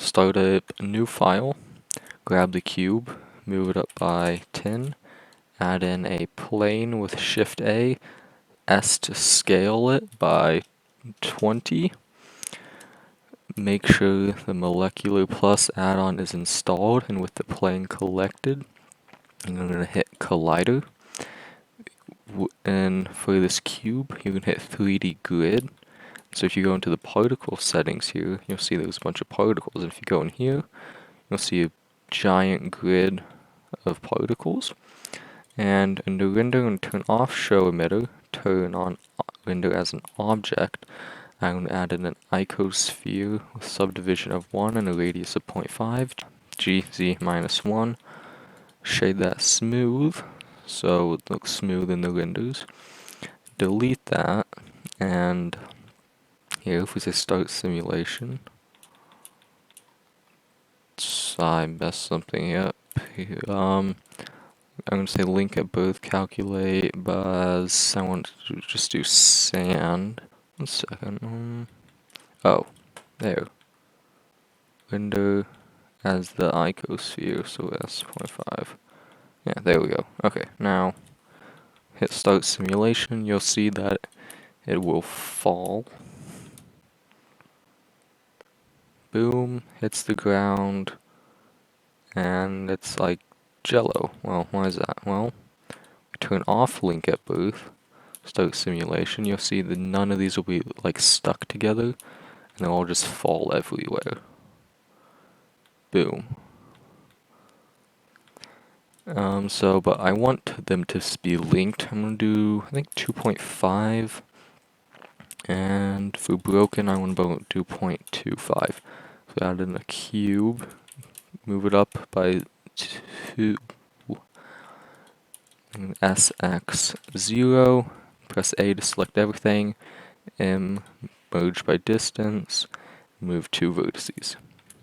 start a new file, grab the cube, move it up by 10, add in a plane with Shift A, S to scale it by 20. Make sure the Molecular Plus add-on is installed and with the plane collected. And I'm going to hit Collider. And for this cube, you can hit 3D Grid. So if you go into the particle settings here, you'll see there's a bunch of particles. And if you go in here, you'll see a giant grid of particles. And in the render and turn off show emitter, turn on render as an object. I'm going to add in an icosphere with subdivision of 1 and a radius of 0.5, GZ -1. Shade that smooth, so it looks smooth in the renders. Delete that, and here if we say start simulation, I messed something up. I'm going to say link at birth, calculate, but I want to just do sand. 1 second. Oh, there. Render as the icosphere, so that's 0.5. Yeah, there we go. Okay, now hit start simulation. You'll see that it will fall. Boom, hits the ground, and it's like jello. Well, why is that? Well, turn off link at birth, start simulation. You'll see that none of these will be like stuck together, and they'll all just fall everywhere. Boom. But I want them to be linked. I'm gonna do, I think 2.5. And for broken, I want to do 0.25. So add in a cube, move it up by 2, SX0, press A to select everything, M, merge by distance, move 2 vertices.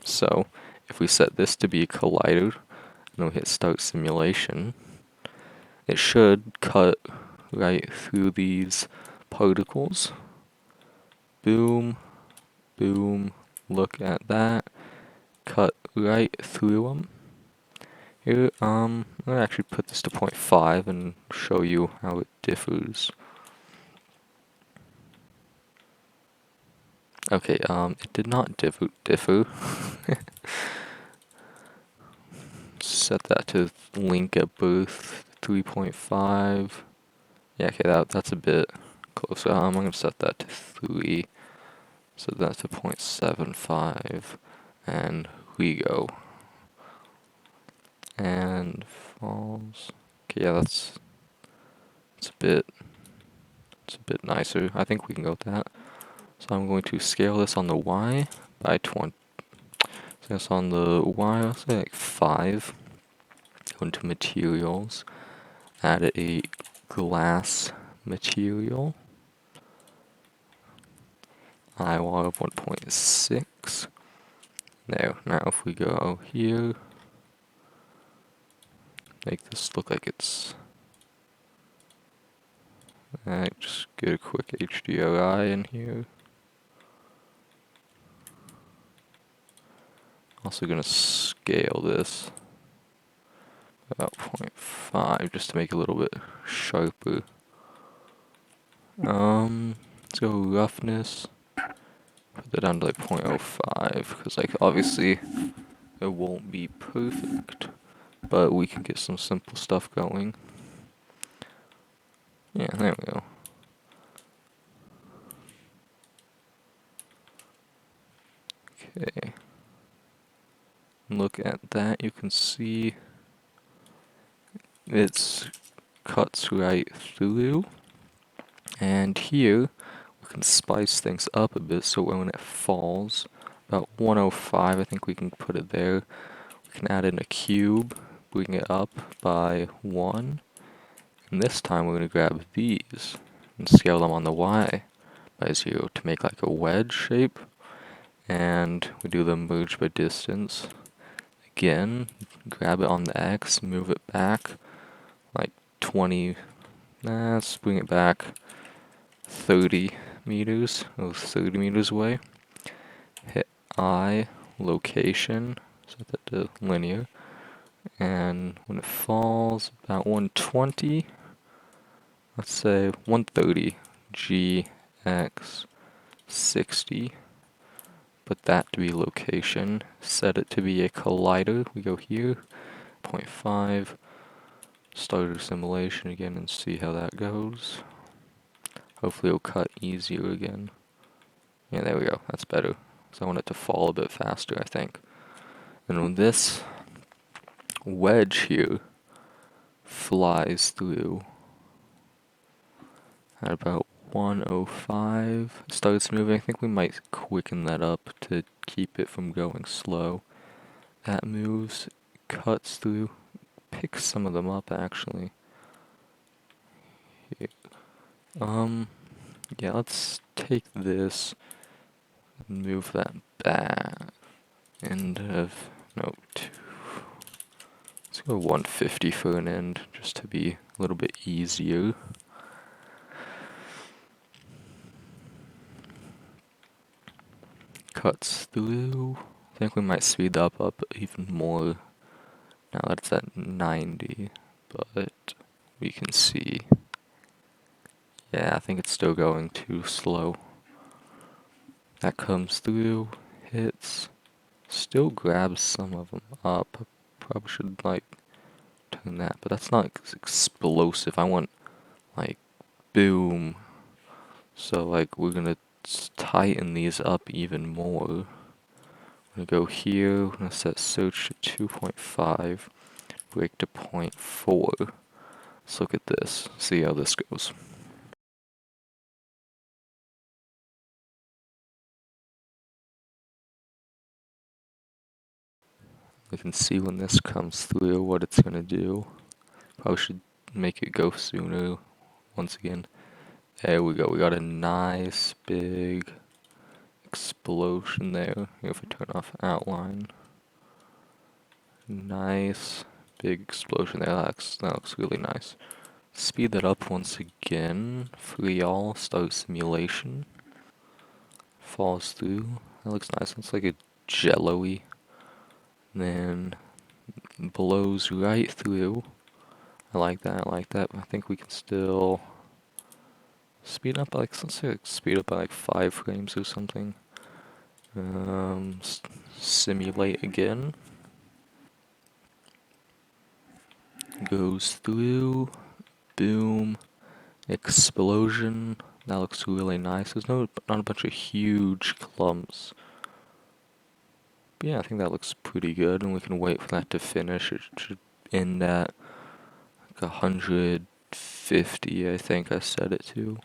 So if we set this to be a collider, and we hit start simulation, it should cut right through these particles. Boom, boom, look at that, cut right through them. Here, I'm going to actually put this to 0.5 and show you how it differs. Okay, it did not differ. Set that to link at birth 3.5. Yeah, okay, that's a bit closer. I'm going to set that to 3. So that's to 0.75. And we go. And falls. Okay, yeah, it's a bit nicer. I think we can go with that. So I'm going to scale this on the Y by 20. So that's on the Y, I'll say like 5. Go into materials, add a glass material. IWAR of 1.6. There. Now if we go here, make this look like it's. Just get a quick HDRI in here. Also gonna scale this about 0.5 just to make it a little bit sharper. Let's go roughness. Put that down to like 0.05 because like obviously it won't be perfect, but we can get some simple stuff going. Yeah, there we go. Okay. Look at that, you can see it's cuts right through. And here we can spice things up a bit so when it falls, about 105, I think we can put it there. We can add in a cube, bring it up by 1. And this time we're going to grab these and scale them on the Y by 0 to make like a wedge shape. And we do the merge by distance. Again, grab it on the X, move it back like 20, let's bring it back 30 meters, or 30 meters away. Hit I, location, set that to linear, and when it falls about 120, let's say 130, G, X, 60, put that to be location, set it to be a collider, we go here, 0.5, start our simulation again and see how that goes. Hopefully it'll cut easier again. Yeah, there we go, that's better. So I want it to fall a bit faster, I think. And when this wedge here flies through at about 105, starts moving, I think we might quicken that up to keep it from going slow. That moves, cuts through, picks some of them up actually. Here. Yeah, let's take this and move that back. End of, no, let's go 150 for an end, just to be a little bit easier. Cuts through. I think we might speed up even more now that it's at 90, but we can see. Yeah, I think it's still going too slow. That comes through, hits, still grabs some of them up. Probably should like turn that, but that's not explosive. I want like boom. So like we're gonna tighten these up even more. I'm gonna go here, we're gonna set search to 2.5, break to 0.4. Let's look at this, see how this goes. We can see when this comes through what it's gonna do. Probably should make it go sooner once again. There we go, we got a nice big explosion there. If we turn off outline. Nice big explosion there, that looks really nice. Speed that up once again. Free all, start simulation. Falls through. That looks nice. It's like a jello-y. Then blows right through. I like that, I like that. I think we can still speed up by like, let's say speed up by like 5 frames or something. Simulate again. Goes through. Boom. Explosion. That looks really nice. There's not a bunch of huge clumps. But yeah, I think that looks pretty good, and we can wait for that to finish. It should end at like 150, I think I set it to.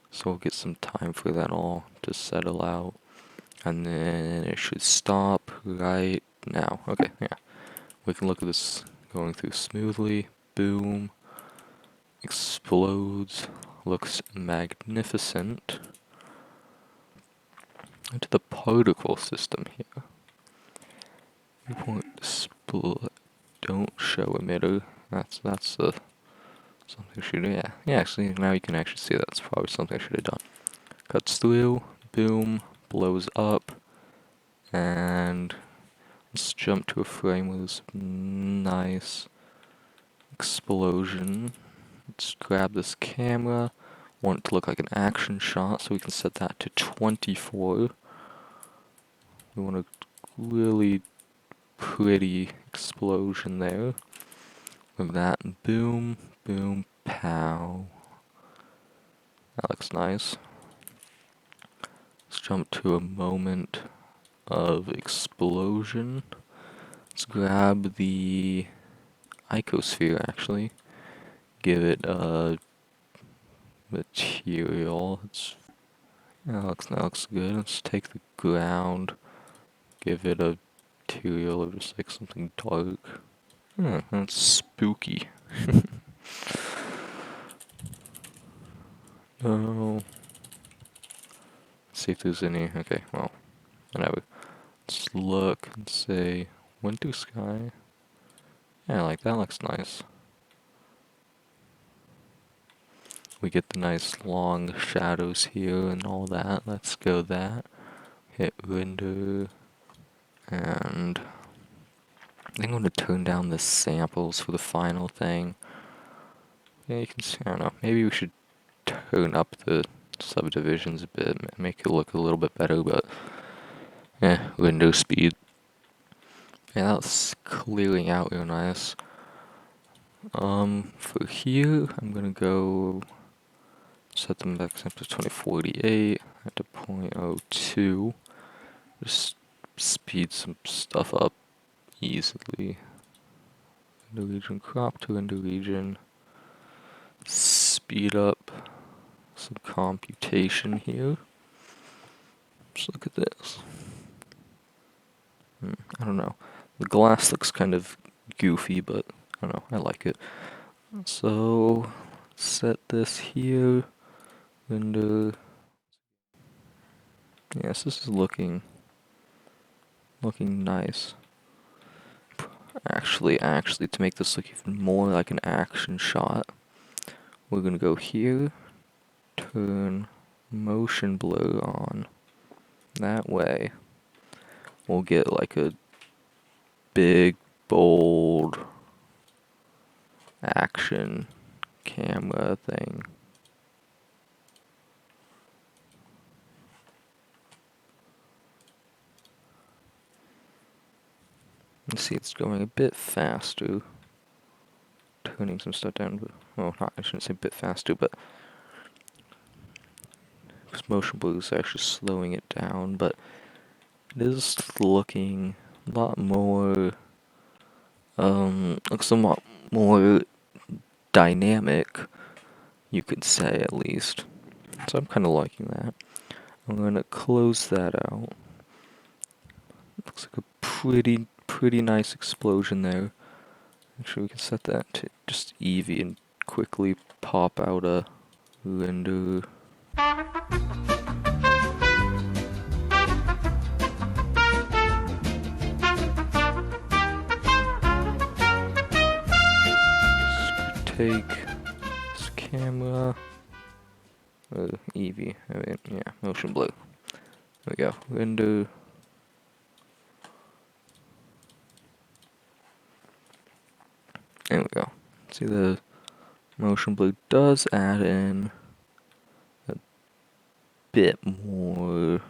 So we'll get some time for that all to settle out. And then it should stop right now. Okay, yeah. We can look at this going through smoothly. Boom. Explodes. Looks magnificent. Into the particle system here. Viewport split. Don't show emitter. That's something I should, yeah, actually now you can actually see that's probably something I should have done. Cuts through, boom, blows up, and let's jump to a frame with this nice explosion. Let's grab this camera, want it to look like an action shot, so we can set that to 24. We want a really pretty explosion there. With that, boom, boom, pow. That looks nice. Let's jump to a moment of explosion. Let's grab the icosphere actually. Give it a material. That looks good. Let's take the ground. Give it a material or just like something dark. That's spooky. No. Let's see if there's any. Okay, well, whatever. Let's look and say winter sky. Yeah, like that looks nice. We get the nice long shadows here and all that. Let's go that. Hit render. And I think I'm going to turn down the samples for the final thing. Yeah, you can see, I don't know, maybe we should turn up the subdivisions a bit, make it look a little bit better, but window speed. Yeah, that's clearing out real nice. For here, I'm gonna go set them back to 2048 at the 0.02. Just speed some stuff up easily. Window region crop to window region. Speed up some computation here. Just look at this. I don't know. The glass looks kind of goofy, but I don't know. I like it. So set this here. Window. Yes, this is looking nice. Actually, to make this look even more like an action shot, we're gonna go here, turn motion blur on. That way, we'll get like a big, bold action camera thing. You see it's going a bit faster. Turning some stuff down, but, well, I shouldn't say a bit faster, but because motion blur is actually slowing it down, but it is looking a lot more, looks a lot more dynamic, you could say at least. So I'm kind of liking that. I'm gonna close that out. Looks like a pretty nice explosion there. Actually, we can set that to just Eevee and quickly pop out a render. Take this camera. Eevee. I mean, yeah, motion blur. There we go. Render. There we go. See, the motion blur does add in a bit more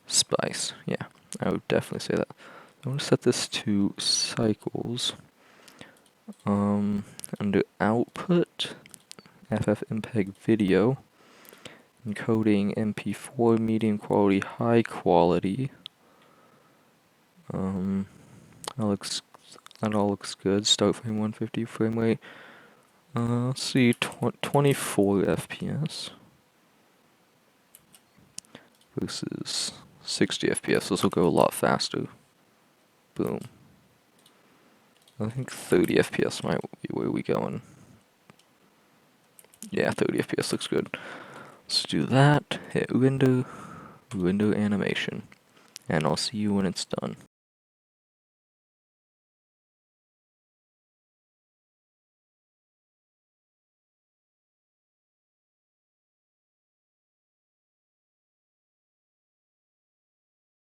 spice. Yeah, I would definitely say that. I'm going to set this to cycles. Under output, FFmpeg video, encoding MP4 medium quality, high quality. That all looks good. Start frame 150 frame rate. Let's see, 24 FPS versus 60 FPS. This will go a lot faster. Boom. I think 30 FPS might be where we going. Yeah, 30 FPS looks good. Let's do that. Hit window animation. And I'll see you when it's done.